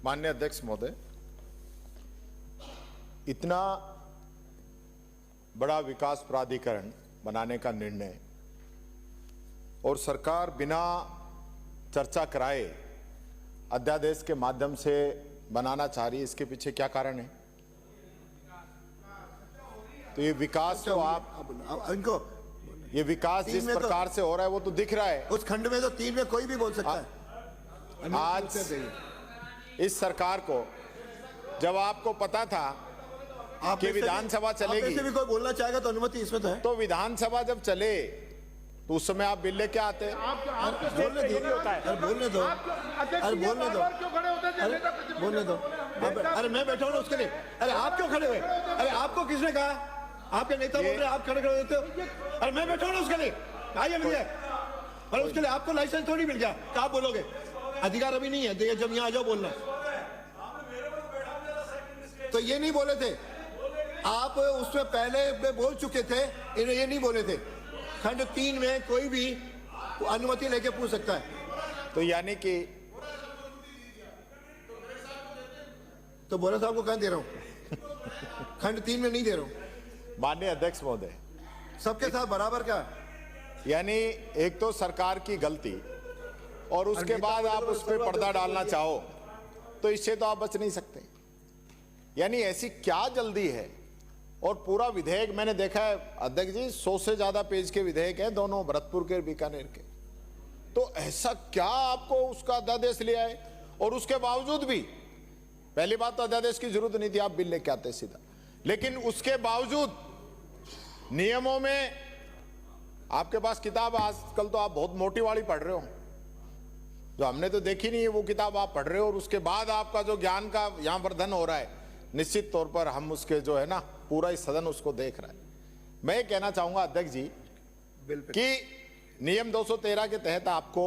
माननीय अध्यक्ष महोदय, इतना बड़ा विकास प्राधिकरण बनाने का निर्णय और सरकार बिना चर्चा कराए अध्यादेश के माध्यम से बनाना चाह रही है, इसके पीछे क्या कारण है? तो ये विकास तो आप इनको ये विकास जिस प्रकार से हो रहा है वो तो दिख रहा है। उस खंड में तो 3 में कोई भी बोल सकता है। आज इस सरकार को जब आपको पता था कि विधानसभा चलेगी, भी कोई बोलना चाहेगा तो अनुमति इसमें तो है। तो विधानसभा जब चले तो उस समय आप बिल लेके आते। बोलने दो, अरे बोलने दो, अरे बोलने दो, अरे बोलने दो। अरे मैं बैठा हूँ ना उसके लिए। अरे आप क्यों खड़े हुए? अरे आपको किसने कहा? आपके नेता बोल रहे आप खड़े खड़े होते हो। अरे मैं बैठा हूँ ना उसके लिए, आइए मिलिए। और उसके लिए आपको लाइसेंस थोड़ी मिल गया, क्या आप बोलोगे? अधिकार अभी नहीं है, देखिए जब यहाँ आ जाओ बोलना। तो ये नहीं बोले थे आप, उसमें पहले बोल चुके थे, इन्हें ये नहीं बोले थे। खंड 3 में कोई भी अनुमति लेके पूछ सकता है। तो यानी कि तो बोरा साहब को कहाँ दे रहा हूँ? खंड 3 में नहीं दे रहा हूँ। माननीय अध्यक्ष महोदय, सबके साथ बराबर का, यानी एक तो सरकार की गलती और उसके बाद आप उस पर पर्दा डालना चाहो तो इससे तो आप बच नहीं सकते। यानी ऐसी क्या जल्दी है? और पूरा विधेयक मैंने देखा है अध्यक्ष जी, 100 से ज्यादा पेज के विधेयक हैं, दोनों भरतपुर के बीकानेर के। तो ऐसा क्या आपको उसका अध्यादेश ले आए? और उसके बावजूद भी, पहली बात तो अध्यादेश की जरूरत नहीं थी, आप बिल लेके आते सीधा। लेकिन उसके बावजूद नियमों में आपके पास किताब, आजकल तो आप बहुत मोटी वाली पढ़ रहे हो, जो हमने तो देखी नहीं है वो किताब आप पढ़ रहे हो, और उसके बाद आपका जो ज्ञान का यहां वर्धन हो रहा है, निश्चित तौर पर हम उसके जो है ना, पूरा ही सदन उसको देख रहा है। मैं ये कहना चाहूंगा अध्यक्ष जी कि नियम 213 के तहत आपको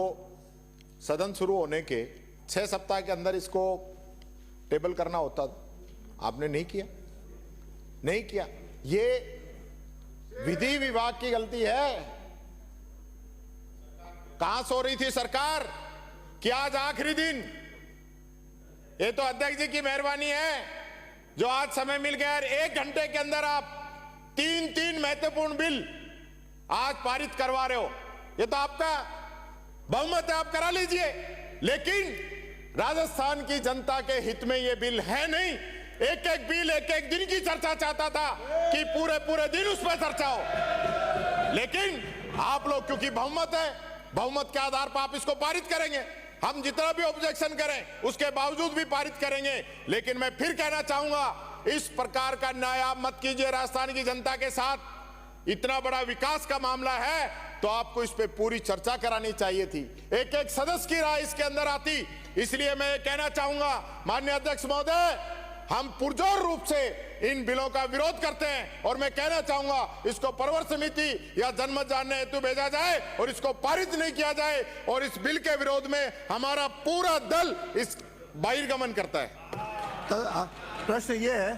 सदन शुरू होने के 6 सप्ताह के अंदर इसको टेबल करना होता, आपने नहीं किया, नहीं किया। ये विधि विभाग की गलती है। कहां सो रही थी सरकार कि आज आखिरी दिन? ये तो अध्यक्ष जी की मेहरबानी है जो आज समय मिल गया। 1 घंटे के अंदर आप 3 महत्वपूर्ण बिल आज पारित करवा रहे हो। ये तो आपका बहुमत है, आप करा लीजिए। लेकिन राजस्थान की जनता के हित में ये बिल है नहीं। एक एक बिल, एक एक दिन की चर्चा चाहता था कि पूरे पूरे दिन उस पर चर्चा हो। लेकिन आप लोग क्योंकि बहुमत है, बहुमत के आधार पर आप इसको पारित करेंगे। हम जितना भी ऑब्जेक्शन करें उसके बावजूद भी पारित करेंगे। लेकिन मैं फिर कहना चाहूंगा, इस प्रकार का न्याय आप मत कीजिए राजस्थान की जनता के साथ। इतना बड़ा विकास का मामला है तो आपको इस पे पूरी चर्चा करानी चाहिए थी, एक एक सदस्य की राय इसके अंदर आती। इसलिए मैं कहना चाहूंगा माननीय अध्यक्ष महोदय, हम पुरजोर रूप से इन बिलों का विरोध करते हैं और मैं कहना चाहूंगा इसको परवर समिति या जनमत जानने हेतु भेजा जाए और इसको पारित नहीं किया जाए। और इस बिल के विरोध में हमारा पूरा दल इस बहिर्गमन करता है। प्रश्न ये है